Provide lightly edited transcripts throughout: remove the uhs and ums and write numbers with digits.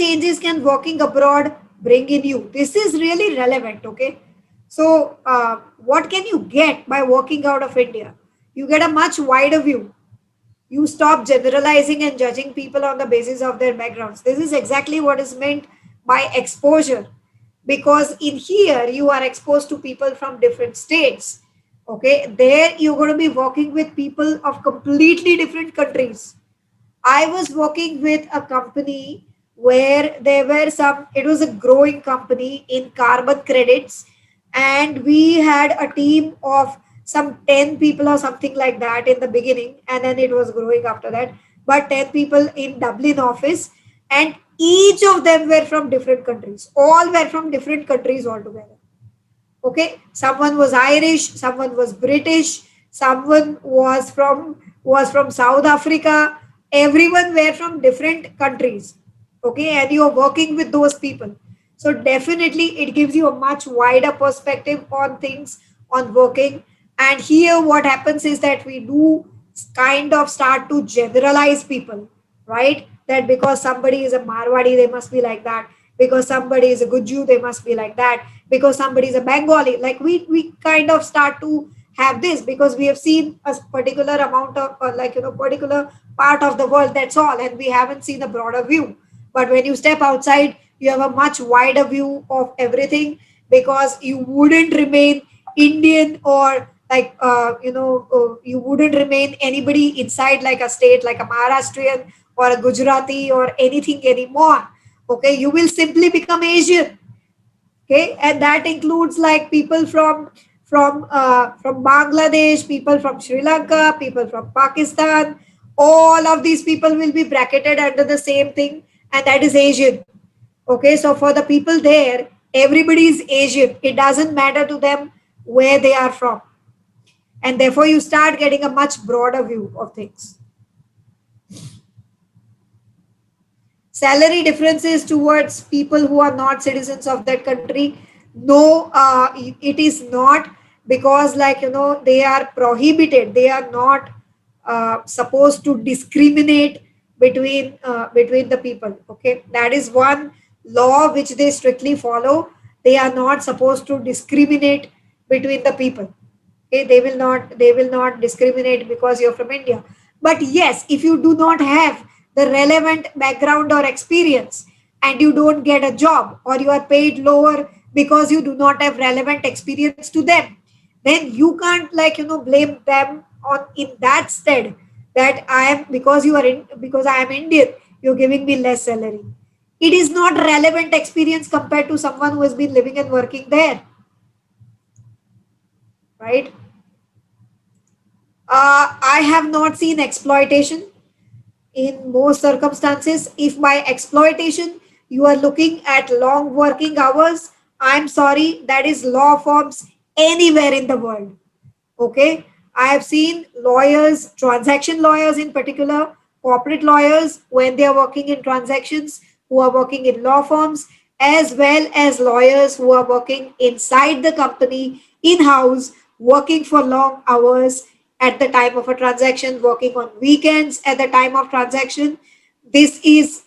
changes can working abroad bring in you? This is really relevant, okay? So, what can you get by working out of India? You get a much wider view. You stop generalizing and judging people on the basis of their backgrounds. This is exactly what is meant by exposure, because in here you are exposed to people from different states. Okay, there you're going to be working with people of completely different countries. I was working with a company where there were some, it was a growing company in carbon credits, and we had a team of some 10 people or something like that in the beginning, and then it was growing after that. But 10 people in Dublin office, and each of them were from different countries. All were from different countries altogether. Okay, someone was Irish, someone was British, someone was from South Africa. Everyone were from different countries. Okay, and you're working with those people, so definitely it gives you a much wider perspective on things, on working. And here what happens is that we do kind of start to generalize people, right? That because somebody is a Marwadi, they must be like that. Because somebody is a Guju, they must be like that. Because somebody is a Bengali, like we kind of start to have this because we have seen a particular amount of particular part of the world, that's all, and we haven't seen a broader view. But when you step outside, you have a much wider view of everything, because you wouldn't remain Indian, or you wouldn't remain anybody inside like a state like a Maharashtrian or a Gujarati or anything anymore. Okay, you will simply become Asian. Okay, and that includes like people from Bangladesh, people from Sri Lanka, people from Pakistan. All of these people will be bracketed under the same thing, and that is Asian. Okay, so for the people there, everybody is Asian. It doesn't matter to them where they are from, and therefore you start getting a much broader view of things. Salary differences towards people who are not citizens of that country, no, it is not, because they are prohibited, they are not supposed to discriminate between the people. Okay, that is one law which they strictly follow. They are not supposed to discriminate between the people. Okay, they will not discriminate because you're from India. But yes, if you do not have the relevant background or experience, and you don't get a job, or you are paid lower because you do not have relevant experience to them, then you can't blame them on in that stead, that I am, because I am Indian, you're giving me less salary. It is not relevant experience compared to someone who has been living and working there, right? I have not seen exploitation in most circumstances. If by exploitation you are looking at long working hours, I'm sorry, that is law firms anywhere in the world. Okay, I have seen lawyers, transaction lawyers in particular, corporate lawyers, when they are working in transactions, who are working in law firms, as well as lawyers who are working inside the company, in house, working for long hours at the time of a transaction, working on weekends at the time of transaction. This is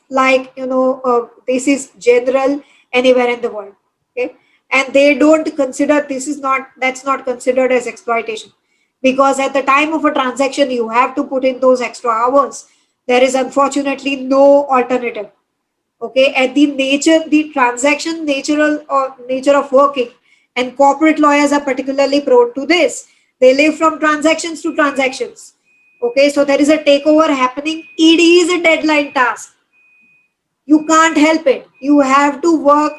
this is general anywhere in the world. Okay, and they don't consider, this is not, that's not considered as exploitation, because at the time of a transaction you have to put in those extra hours. There is unfortunately no alternative. Okay, and the transaction natural or nature of working, and corporate lawyers are particularly prone to this. They live from transactions to transactions. Okay, so there is a takeover happening, it is a deadline task. You can't help it, you have to work,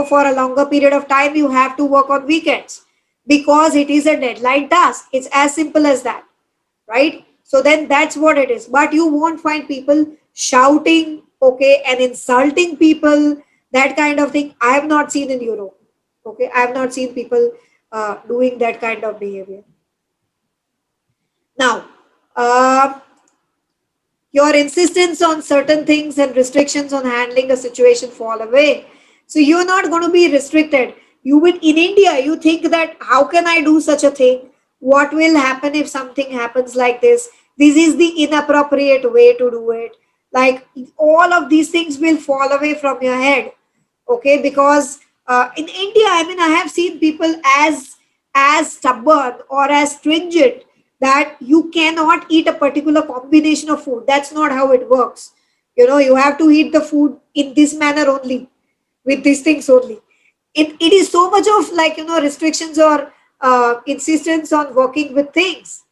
for a longer period of time, you have to work on weekends, because it is a deadline task. It's as simple as that, right? So then that's what it is. But you won't find people shouting, okay, and insulting people, that kind of thing I have not seen in Europe. Okay, I have not seen people doing that kind of behavior. Now, uh, your insistence on certain things and restrictions on handling a situation fall away. So you're not going to be restricted. You will, in India, you think that how can I do such a thing? What will happen if something happens like this? This is the inappropriate way to do it. Like all of these things will fall away from your head. Okay, because in India, I mean, I have seen people as stubborn or as stringent that you cannot eat a particular combination of food. That's not how it works. You have to eat the food in this manner only, with these things only. It is so much of, like, restrictions or insistence on working with things.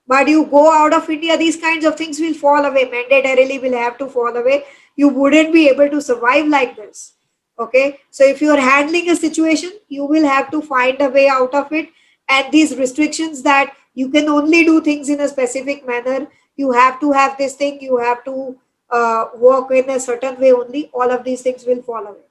But you go out of India, these kinds of things will fall away, mandatorily will have to fall away. You wouldn't be able to survive like this. Okay, so if you are handling a situation, you will have to find a way out of it. And these restrictions that you can only do things in a specific manner, you have to have this thing, you have to work in a certain way only, all of these things will fall away.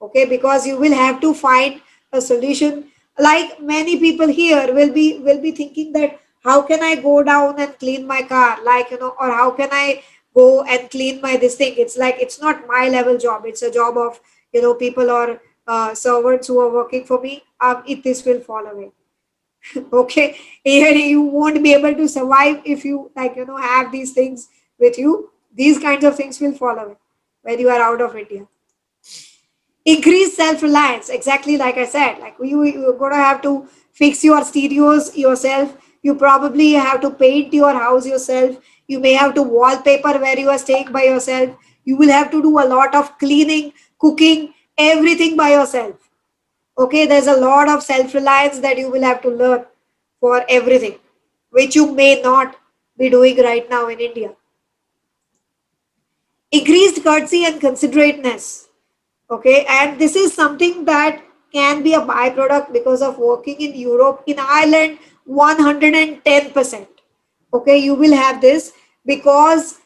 Okay, because you will have to find a solution. Like many people here will be thinking that how can I go down and clean my car, like, or how can I go and clean my this thing. It's like, it's not my level job, it's a job of people or servants who are working for me. It This will fall away. Okay, here you won't be able to survive if you, like, have these things with you. These kinds of things will fall away when you are out of India. Increase self-reliance, exactly like I said. Like, you're gonna have to fix your stereos yourself. You probably have to paint your house yourself. You may have to wallpaper where you are staying by yourself. You will have to do a lot of cleaning, cooking, everything by yourself. Okay, there's a lot of self-reliance that you will have to learn for everything, which you may not be doing right now in India. Increased courtesy and considerateness. Okay, and this is something that can be a byproduct because of working in Europe. In Ireland, 110%. Okay, you will have this because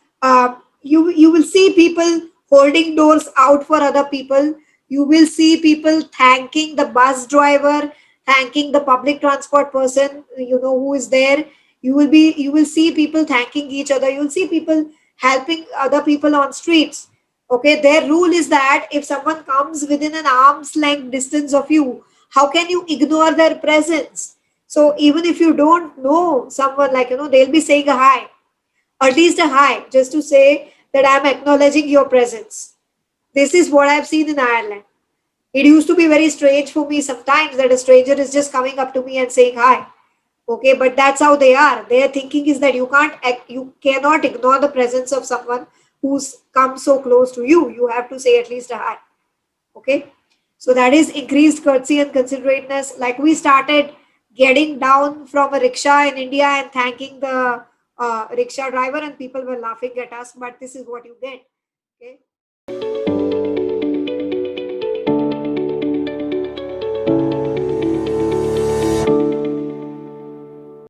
you will see people holding doors out for other people. You will see people thanking the bus driver, thanking the public transport person, who is there. You will see people thanking each other. You will see people helping other people on streets. Okay, their rule is that if someone comes within an arm's length distance of you, how can you ignore their presence? So even if you don't know someone, like, they'll be saying a hi, at least a hi, just to say that I'm acknowledging your presence. This is what I've seen in Ireland. It used to be very strange for me sometimes that a stranger is just coming up to me and saying hi. Okay, but that's how they are. Their thinking is that you cannot ignore the presence of someone who's come so close to you. You have to say at least a hi. Okay, so that is increased courtesy and considerateness. Like, we started getting down from a rickshaw in India and thanking the rickshaw driver, and people were laughing at us, but this is what you get. Okay.